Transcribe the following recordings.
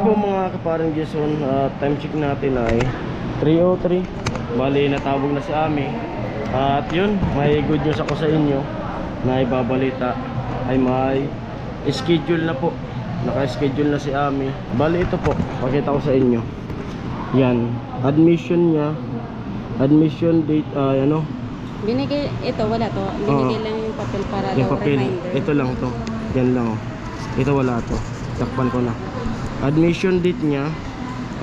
po mga kaparang Jason, time check natin ay 3:03. Bali natawag na si Ami. At yun, may good news ako sa inyo na ibabalita ay may schedule na po. Naka-schedule na si Ami. Bali ito po, pakita ko sa inyo. Yan, admission niya. Admission date ano? Binigay, ito wala to. Binigay lang yung papel para Yung daw papel, reminder. ito lang to. Yan lang oh. Ito wala to. Takpan ko na. Admission date niya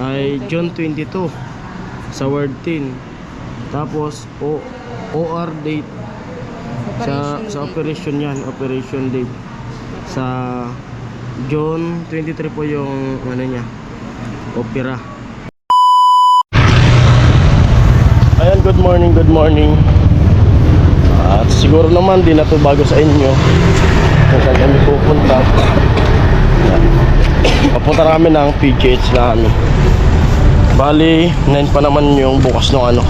ay June 22 sa Word 10. Tapos OR date sa operation yan, operation date sa June 23 po yung ano niya, opera. Ayan, good morning, good morning. At siguro naman di na to bago sa inyo kung saan kami pupunta. Papunta namin ng PGH namin. Bali 9 pa naman yung bukas ng ano.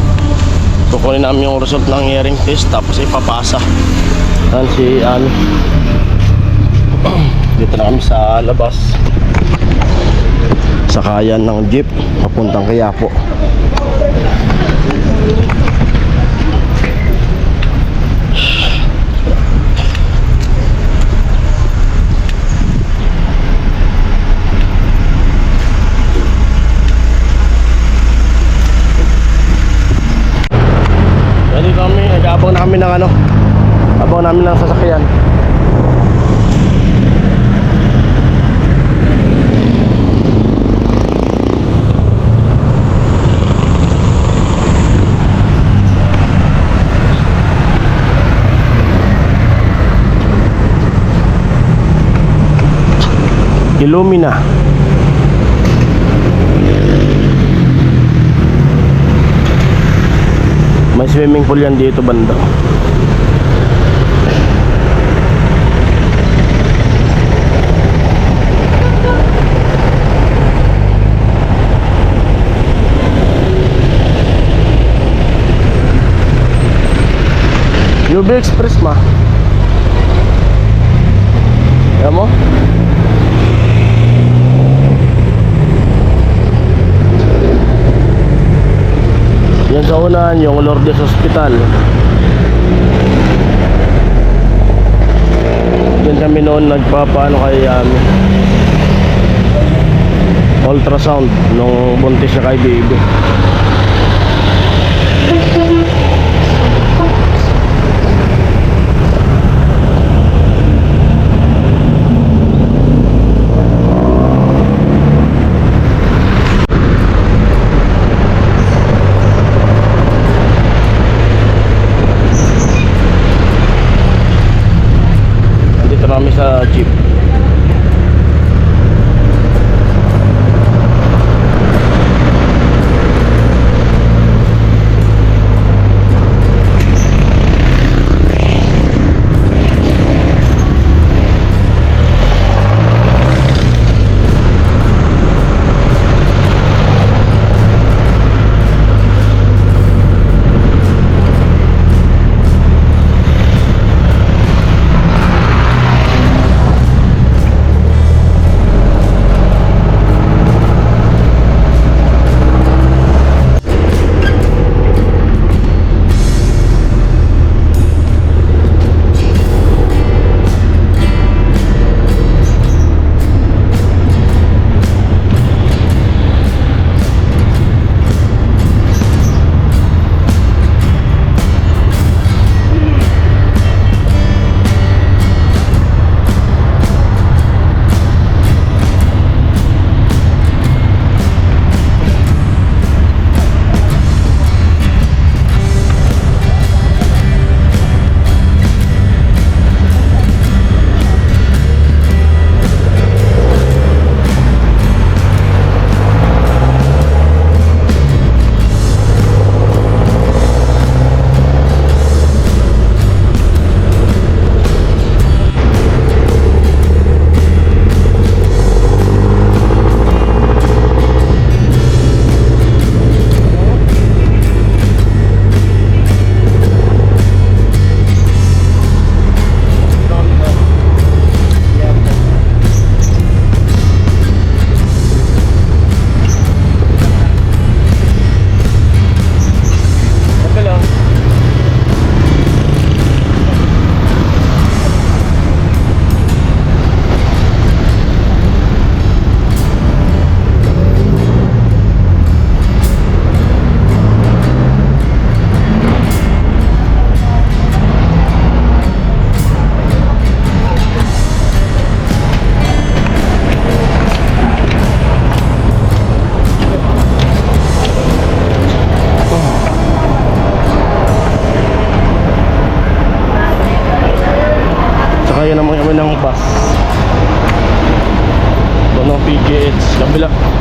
Kukunin namin yung result ng hearing test tapos ipapasa. Yan si Ami. Dito na kami sa labas. Sakayan ng jeep papuntang Quiapo. Abang namin ng ano, abang namin ng sasakyan. Illumina. May swimming pool yan dito banda. UB Express ma. Ayan mo? Yan sa unahan yung Lourdes Hospital. Yan kami noon nagpapaano kay ultrasound nung buntis siya kay baby. Kami sa jeep. kabila.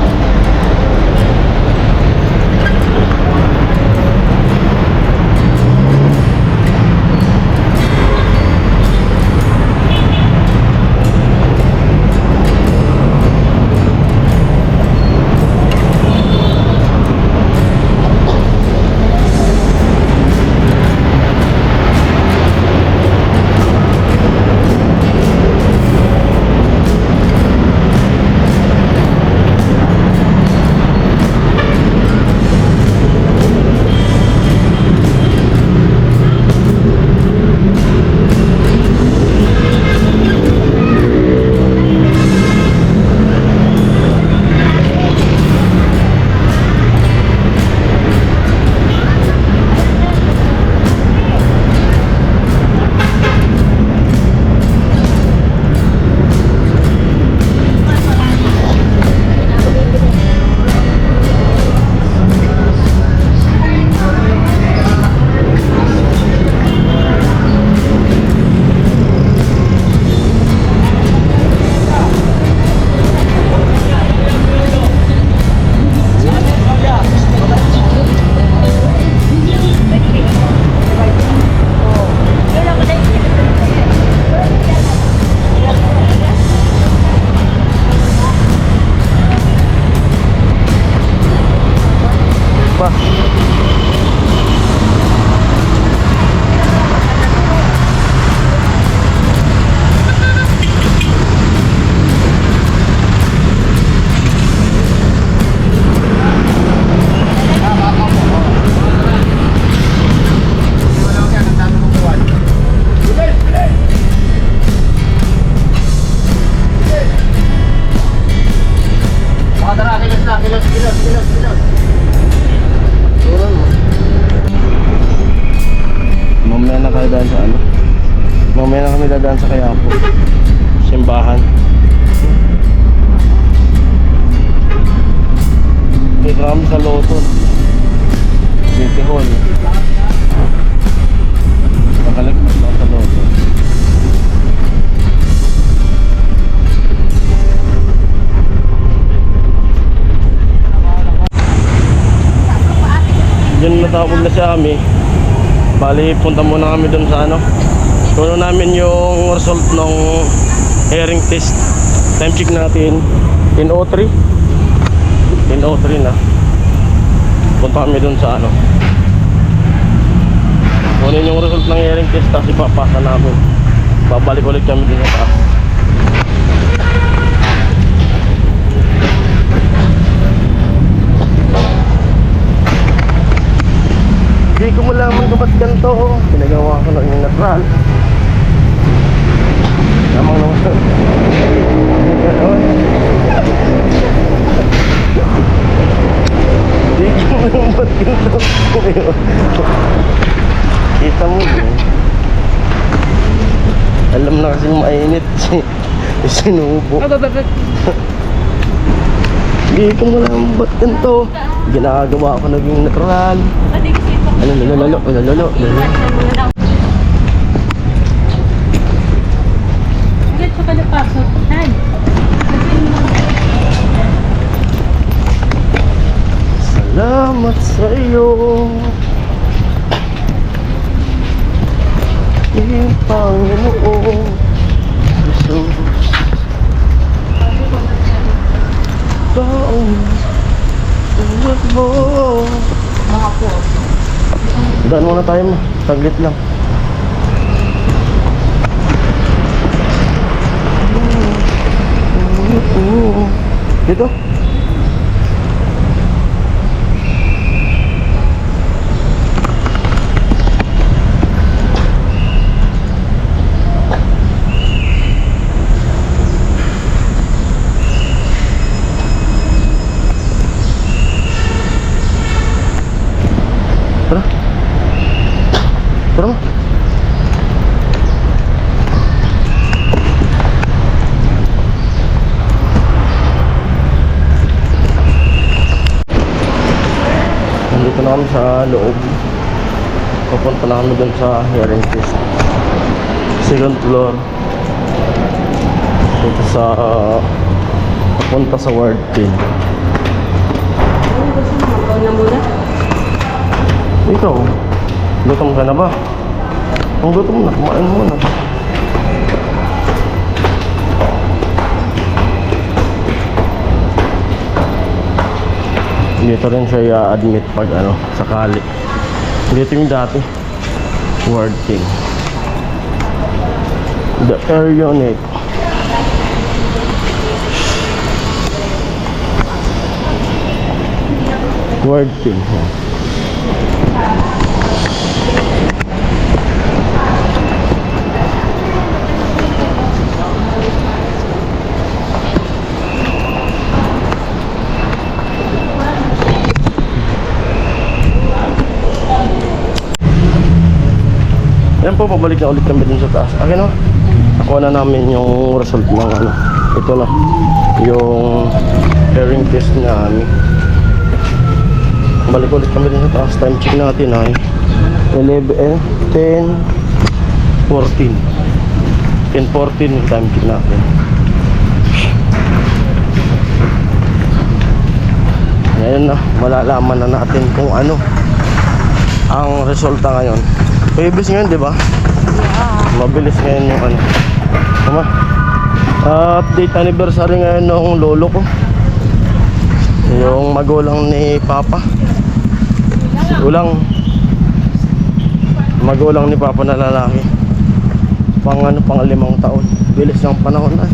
Pa. Mamaya na kayo daan sa ano? Mamaya na kami dadaan sa Quiapo. Simbahan. Dito kami sa Loton City Hall. Nakalagpas lang sa Loton. Diyan natapos na siya kami. Bali, punta muna kami dun sa ano. Tuno namin yung result ng hearing test. Time check natin 10:03. 10:03 na. Punta kami dun sa ano. Kunin yung result ng hearing test tapos ipapasa namin. Babalik ulit kami dun sa taas. Hindi ko malaman kung ba't ganito. Pinagawa ko ng natural. Namang naman. Hindi ko malaman ba't ganito. Kita mo yun. Alam na kasi mainit. Sinubo. Hindi ko malaman ba't ganito. Ginagawa ko naging natural. Lalo. Bakit pa ka napasok? Ay! Salamat sa iyo. Panginoon Jesus. Tulad mo. Mga po. Daan muna tayo mo. Saglit lang. Dito. Tara. Tara mo. Nandito na kami sa loob. Papunta na kami dun sa hearing test. Second floor. Dito sa papunta sa Ward 10. Ikaw na muna. Ikaw, gutom ka na ba? Kung gutom na, kumain muna. Dito rin siya i-admit pag ano, sakali. Dito yung dati. Ward 10. The air unit. Ward 10. Yan po, pabalik na ulit kami dun sa taas. Akin o, nakuha na namin yung result ng ano. Ito na, yung hearing test namin. Balik ulit kami dun sa taas. Time check natin ay 10:14. 10:14 yung time check natin. Ngayon na, malalaman na natin kung ano ang resulta ngayon. Mabilis ngayon, di ba? Yeah. Mabilis ngayon yung ano. Tama. Update anniversary ngayon ng lolo ko. Yung magulang ni Papa. Magulang ni Papa na lalaki. Pang 5 taon. Bilis ng panahon na.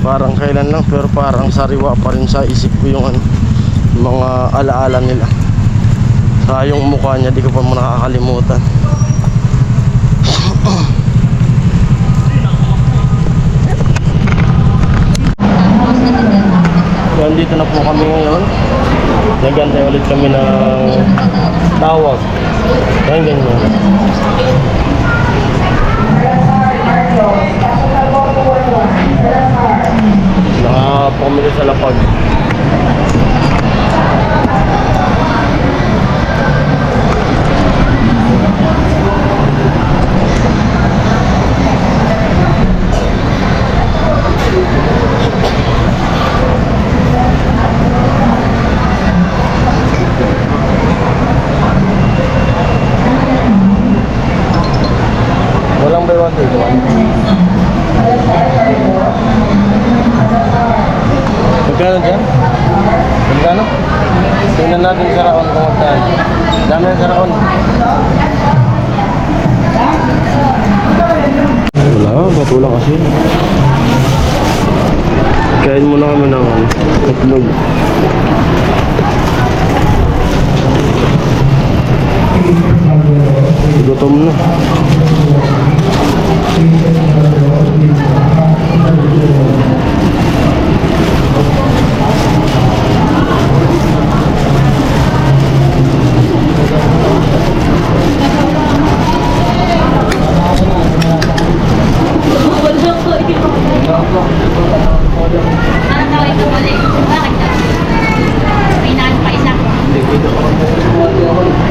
Parang kailan lang, pero parang sariwa pa rin sa isip ko yung ano, mga alaala nila. Sa yung mukha niya, di ko pa mo nakakalimutan. Yan, dito na po kami ngayon. Nagantay ulit kami ng tawag. Yan, ganyan. Nakapumili sa lapag. Walang buy one take one. Magkano dyan? Magkano? Tingnan natin sa raon kung magkano. Dami na sa raon. Wala, bato lang kasi. Kain muna kami ng itlog. Gutom na.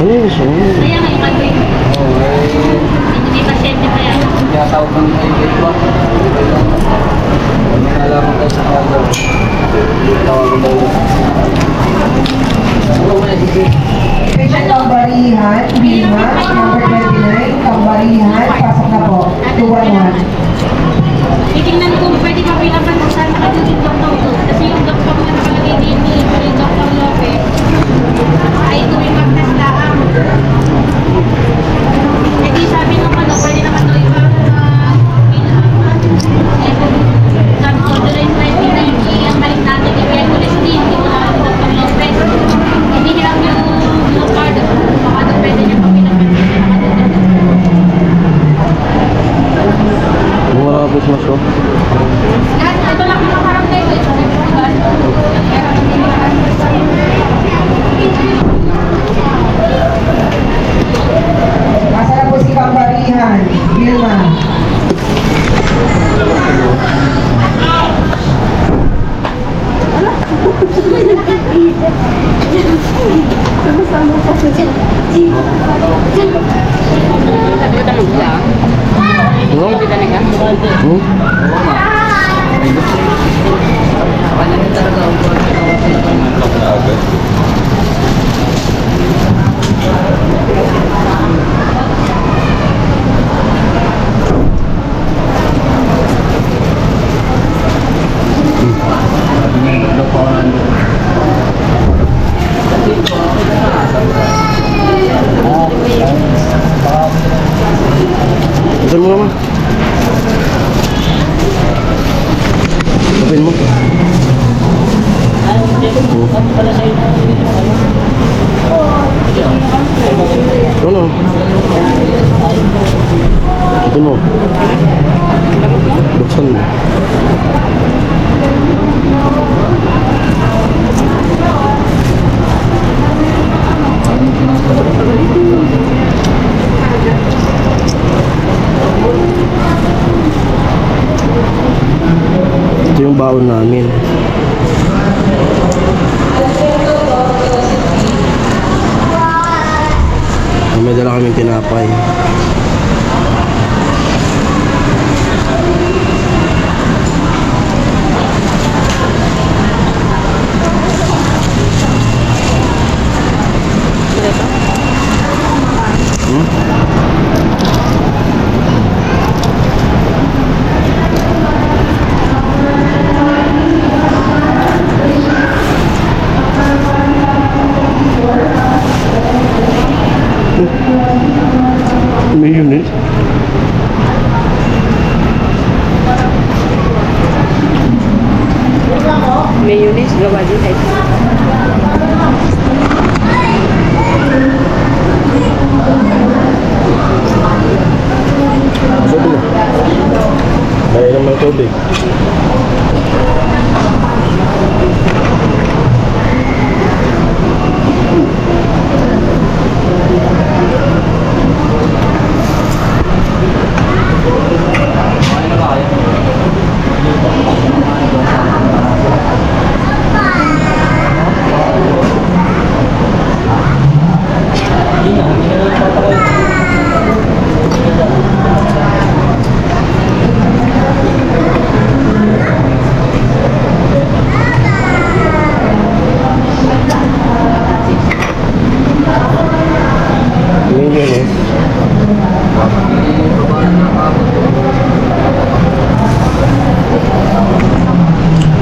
Ayun siya. Kaya ngayon ka doon. Hindi pasyente pa yan. Tinatawag ng kaibigan ko. Nalaman kayo sa kagal. Tawagan daw. Patient Kambarihan, Vilma, number 29, Kambarihan, pasok na po, 211. Titingnan ko kung pwede mapilapan kung saan nakatulog doktor ko. Kasi yung doktor na nakalagay din ni Dr. Lopez ay tuwing magtestaan. Eh di sabi nung ano, pwede naman daw iba sabi ko Open mo. Ano? Open mo. Buksan mo. Ito yung baon namin. May dala kaming tinapay. Mayonnaise. Mayonnaise, gawa din ay. Sabi na. Kaya naman tubig.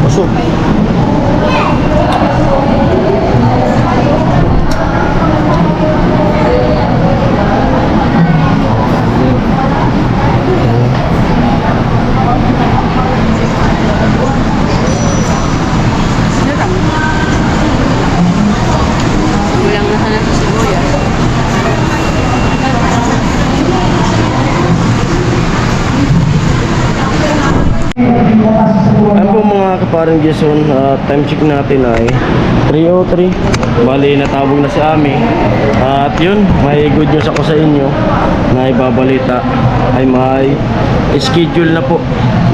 Pasok. Kulang na sana sa sibuyas. Ano po mga kaparang Jason, time check natin ay 3:03. Bali, natabog na si Ami. At yun, may good news ako sa inyo na ibabalita ay may schedule na po.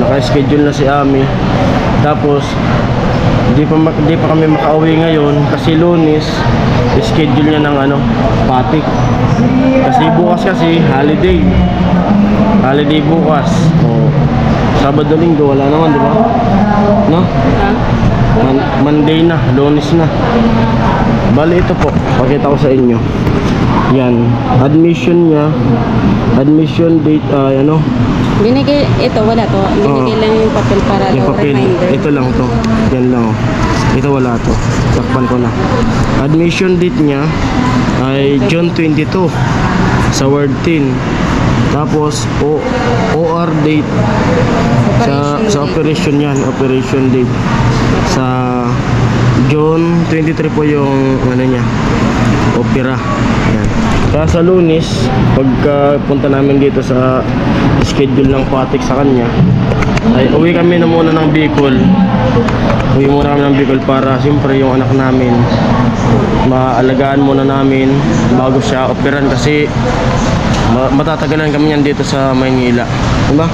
Naka-schedule na si Ami. Tapos, di pa kami makauwi ngayon kasi Lunes, schedule niya ng patik. Kasi bukas kasi holiday. Holiday bukas. Sabado, Linggo, wala naman, di ba? No? Monday na, Lunes na. Bali, ito po, pakita ko sa inyo. Yan, admission niya, admission date, Binigay, ito wala to. Binigay lang yung papel para yung daw papel. reminder. Ito lang to, yan lang. Ito wala to, takpan ko na. Admission date niya ay June 22 sa Word 10. Tapos OR date sa operation yan, operation date sa June 23 po yung niya, opera. Yan. Kaya sa Lunes, pagka punta namin dito sa schedule ng patik sa kanya, ay uwi kami na muna ng Bicol. Uwi muna kami ng Bicol para siyempre yung anak namin maalagaan muna namin bago siya operan kasi matatagalan kami yan dito sa Maynila, diba?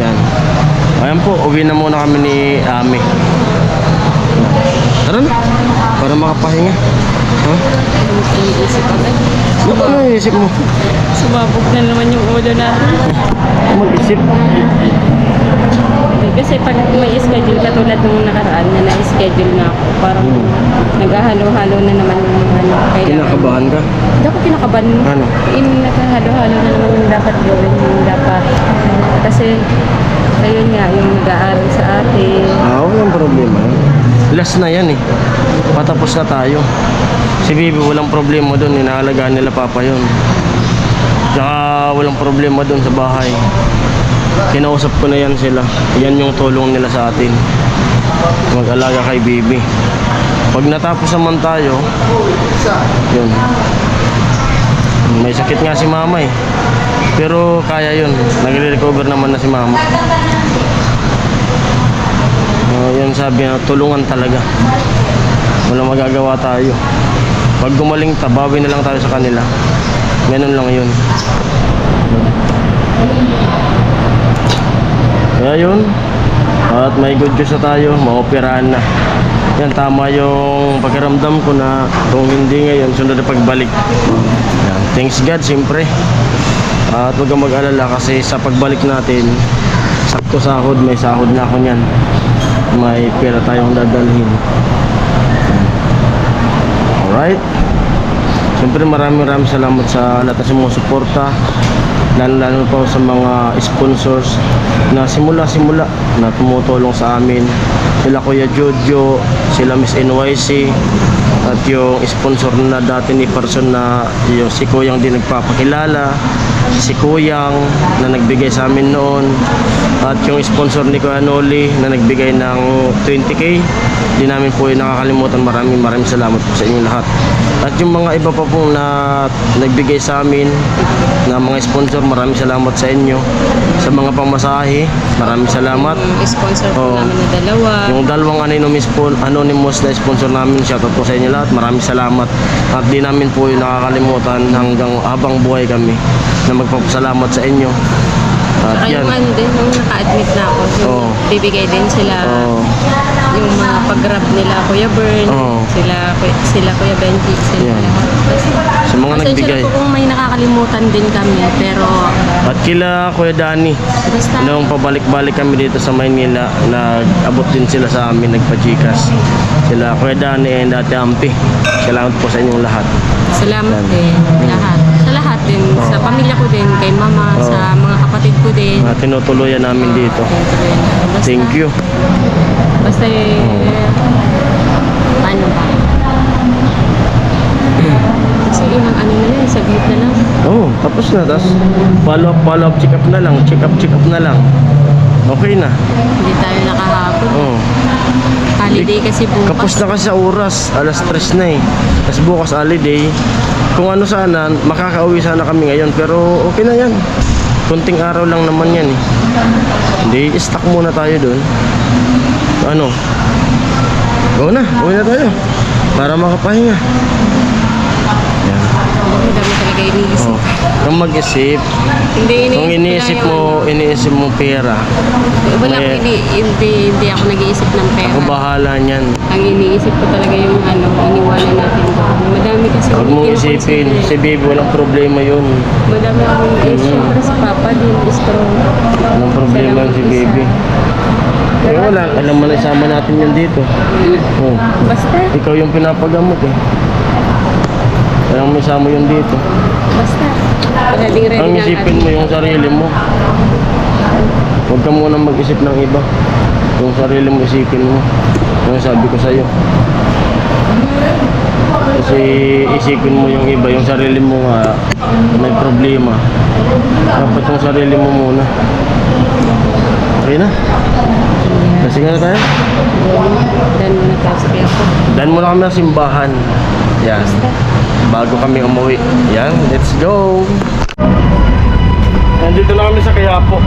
Yan. Ayan po, uwi na muna kami ni Ami. Tara na, para makapahinga. Ha? Ano iisip mo? Sumabog na naman yung ulo natin. Mag-isip. Kasi pag may schedule, katulad nung nakaraan na na-schedule na ako, parang naghahalo-halo na naman yung kailangan. Kinakabahan ka? Hindi ako kinakabahan. Ano? Naghahalo-halo na naman yung dapat gawin, yung dapat. Kasi, ayun nga, yung nag-aaral sa atin. Walang problema. Last na yan eh. Patapos na tayo. Si Bibi walang problema doon, inaalagaan nila papa yun. Tsaka walang problema doon sa bahay. kinausap ko na yan sila. Yan yung tulong nila sa atin. Mag-alaga kay baby. Pag natapos naman tayo, yun. May sakit nga si mama eh. Pero kaya yun. Nagre-recover naman na si mama. Yan sabi na, tulungan talaga. Walang magagawa tayo. Pag gumaling, bawi na lang tayo sa kanila. Ganun lang yun. Kaya yun. At may good news na tayo. Maoperahan na. Yan, tama yung pakiramdam ko na kung hindi ngayon, sunod na pagbalik. Yan. Thanks God, siyempre. At huwag kang mag-alala kasi sa pagbalik natin, sakto sahod, may sahod na ako niyan. May pera tayong dadalhin. Alright. Siyempre maraming salamat sa lahat ng sumusuporta, lalo po sa mga sponsors na simula na tumutulong sa amin. Sila Kuya Jojo, sila Miss NYC, at yung sponsor na dati ni person na yung si Kuyang din nagpapakilala, si Kuyang na nagbigay sa amin noon, at yung sponsor ni Kuya Noli na nagbigay ng 20k. Di namin po yung nakakalimutan. Maraming salamat po sa inyo lahat. At yung mga iba pa po na nagbigay sa amin na mga sponsor, maraming salamat sa inyo. Sa mga pamasahe, maraming salamat. Yung sponsor po Oo. namin na dalawa. Yung dalawang anonymous na sponsor namin, shoutout po sa inyo lahat. Maraming salamat. At di namin po yung nakakalimutan hanggang habang buhay kami na magpapasalamat sa inyo. At Saka yan. yung ano din, nung naka-admit na ako, yung Oo. bibigay din sila. Oo. Yung mga pag-grab nila, Kuya Bern, Oo. sila Kuya Benji, sila. Yan. Sa mga Pasensya nagbigay. na po kung may nakakalimutan din kami, pero At kila Kuya Danny, basta nung pabalik-balik kami dito sa Maynila, nag-abot din sila sa amin, nagpa-Gcash. Sila Kuya Danny and Ate Ampi. Salamat po sa inyong lahat. salamat Yan. din lahat. Sa lahat din, sa pamilya ko din, kay mama, Oo. sa mga kapatid ko din. Tinutuluyan namin dito. Basta, Thank you. Basta ano ba? Kasi ilang ano na yan, saglit na lang. Oh, tapos na. Tapos follow up, check up na lang. Check up na lang. Okay na. Hindi tayo nakahapon. Oh. Holiday kasi bukas. Kapos na kasi sa oras. Alas 3 na eh. Tapos bukas holiday. Kung ano sana, makakauwi sana kami ngayon. Pero okay na yan. Kunting araw lang naman yan eh. Hindi, stock muna tayo dun. Ano? Uwi na tayo. Para makapahinga. Yan. Ang dami talaga iniisip. Oh. Kung mag-isip, kung iniisip mo pera, Wala may- ko hindi ako nag-iisip ng pera. ako bahala niyan. Ang iniisip ko talaga yung iniwanan natin doon. Madami kasi Huwag mong kinukonsider isipin, eh. si baby walang problema yun. Madami akong Siyempre si Papa din, strong. Walang problema Salamat si isa. baby. Eh wala, alam mo na isama natin yan dito. Oh. Basta, Ikaw yung pinapagamot eh. Kaya may isama yun dito. basta. Ready Ang na isipin mo yung sarili mo. Huwag ka muna mag-isip ng iba. Yung sarili mo isipin mo. Yung sabi ko sa'yo. Kasi isipin mo yung iba, yung sarili mo nga may problema. Dapat yung sarili mo muna. Okay na? Lasing na tayo? Dan na tayo sa kaya ko. Dan muna kami ng simbahan. Yan. Bago kami umuwi. Yan, let's go! Nandito na kami sa Quiapo.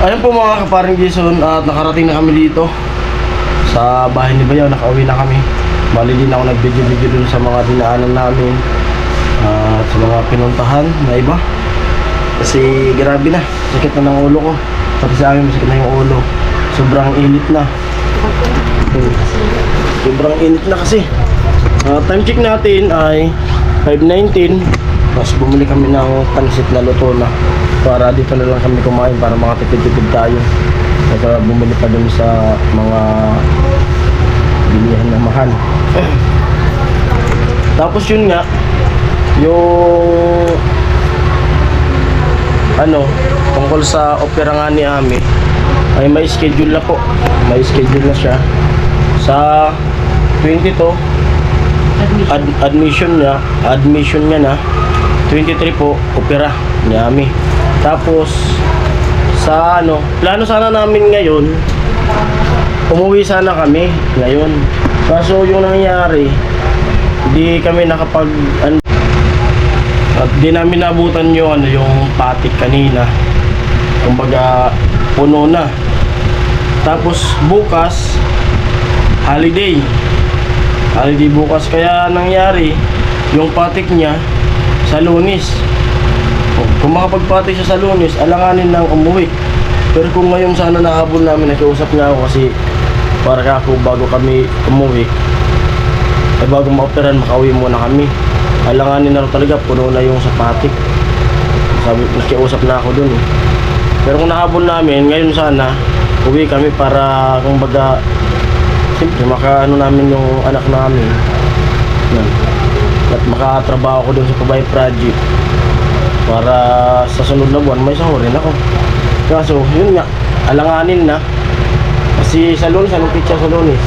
Ayun po mga kaparing Jason, at nakarating na kami dito sa bahay ni Bayaw. Nakauwi na kami. Bali din ako nag-video dun sa mga dinaanan namin at sa mga pinuntahan na iba. Kasi grabe na, sakit na ng ulo ko. Pati sa amin masakit na yung ulo. Sobrang init na. Sobrang init na kasi. Time check natin ay 5:19. Tapos bumili kami ng pansit na luto na para dito na lang kami kumain para makatipid-tipid tayo. Kaya bumili pa dun sa mga bilihan na mahal. Tapos yun nga, yung tungkol sa opera nga ni Ami ay may schedule na po. May schedule na siya sa 22 admission niya na 23 po opera ni Ami. Tapos sa plano sana namin ngayon umuwi sana kami ngayon. Kaso yung nangyari, di kami nakapag at di namin nabutan yung yung patik kanina. Kumbaga puno na. Tapos bukas holiday bukas, kaya nangyari yung patik niya sa Lunes. Kung makapagpatik siya sa Lunes, alanganin nang umuwi. Pero kung ngayon sana nahabol namin, nakiusap na ako kasi para ako bago kami umuwi ay bago ma-operan makauwi muna kami. Alanganin na rin talaga, puno na yung sa patik. Sabi, nakiusap na ako dun. Pero kung nahabol namin, ngayon sana uwi kami para kung baga siyempre namin yung anak namin. Yan. At makatrabaho ko dun sa Pabay Project para sa sunod na buwan may sahurin ako. Kaso yun nga, alanganin na kasi sa Lunes, anong pizza sa Lunes?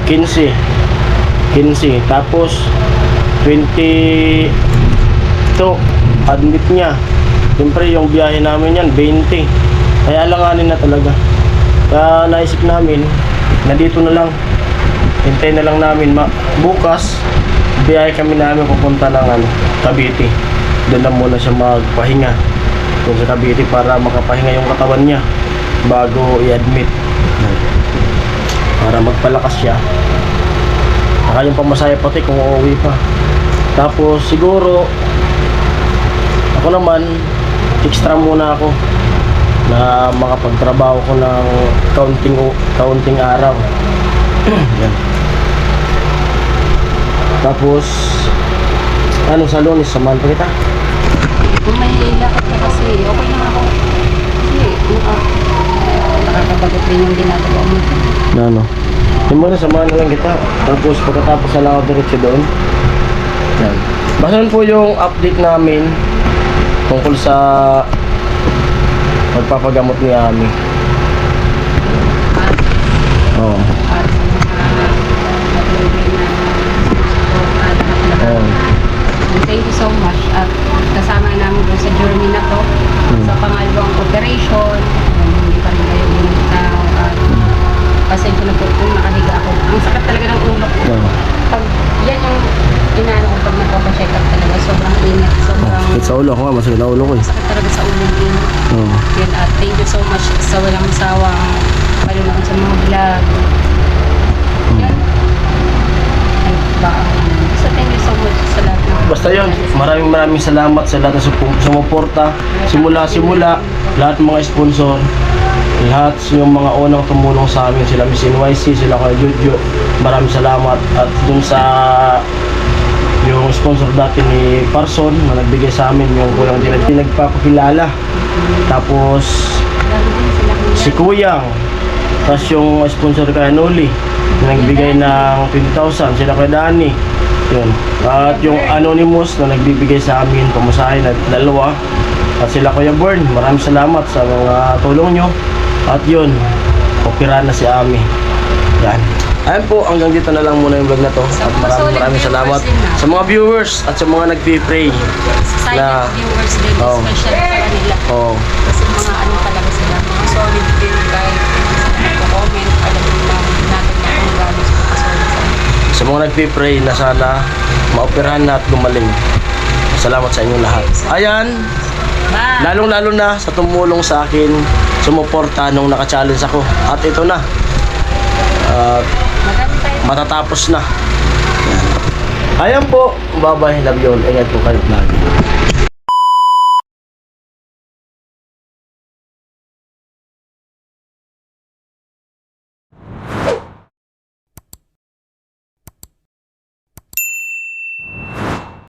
15. Tapos 22 admit niya. Siyempre yung biyahe namin yan 20. Kaya alanganin na talaga. Kaya naisip namin na dito na lang, hintay na lang namin bukas biyahe kami namin pupunta ng Cavite. Doon na muna siya magpahinga doon sa Cavite para makapahinga yung katawan niya bago i-admit, para magpalakas siya. Saka yung pamasaya pati kung uuwi pa. Tapos siguro ako naman extra muna ako na makapagtrabaho ko ng counting araw. Yan. Tapos sa Lunes samahan pa kita. Kung may lakad ka kasi, okay naman ako. Kasi nakakabagot din yung ginagawa mo. Yung muna samahan na lang kita. Tapos pagkatapos na lang ako diretso doon. Yan. Basahan po yung update namin tungkol sa magpapagamot ni Ami. Oo. Thank you so much at kasama namin doon sa journey na to sa pangalawang operation. Hindi pa rin kayo lumitaw at pasensya na po kung nakahiga ako. Ang sakit talaga ng ulo ko. Pag yan yung inaano ko pag nagpapacheck up talaga, sobrang init, sobrang Sa ulo ko nga, masakit na ulo ko eh. sakit talaga sa ulo yung init. Yan, at thank you so much sa walang sawang panunood sa mga vlog. Yan. Ay, baka. So thank you so much sa lahat ng Basta yun, maraming salamat sa lahat na sumuporta. Simula, lahat ng mga sponsor, lahat yung mga unang tumulong sa amin, sila Miss NYC, sila kay Jojo, maraming salamat. At dun sa yung sponsor dati ni Parson na nagbigay sa amin yung kulang din nagpapakilala. Tapos si Kuyang, tapos yung sponsor kay Noli na nagbigay ng 20,000, sila kay Dani yun. At yung Anonymous na nagbibigay sa amin pamasahe na 2, at sila Kuya Born, maraming salamat sa mga tulong nyo. At yun, opera na si Ami. Yan. Ayan po, hanggang dito na lang muna yung vlog na to. At maraming salamat sa mga viewers at sa mga nagpi-pray silent viewers din, Oh. special sa kanila. Kasi mga ano talaga sila, mga solid din kahit nagko-comment, alam mo natin na kung gano'n sila kasolid sa sa mga nagpi-pray na sana maoperahan na at gumaling. Salamat sa inyong lahat. Ayan, Bye. Lalong-lalo na sa tumulong sa akin, sumuporta nung naka-challenge ako. At ito na. Madami tayo. Matatapos na. Ayan po. Bye-bye. Love you all. Ingat po kayo lagi.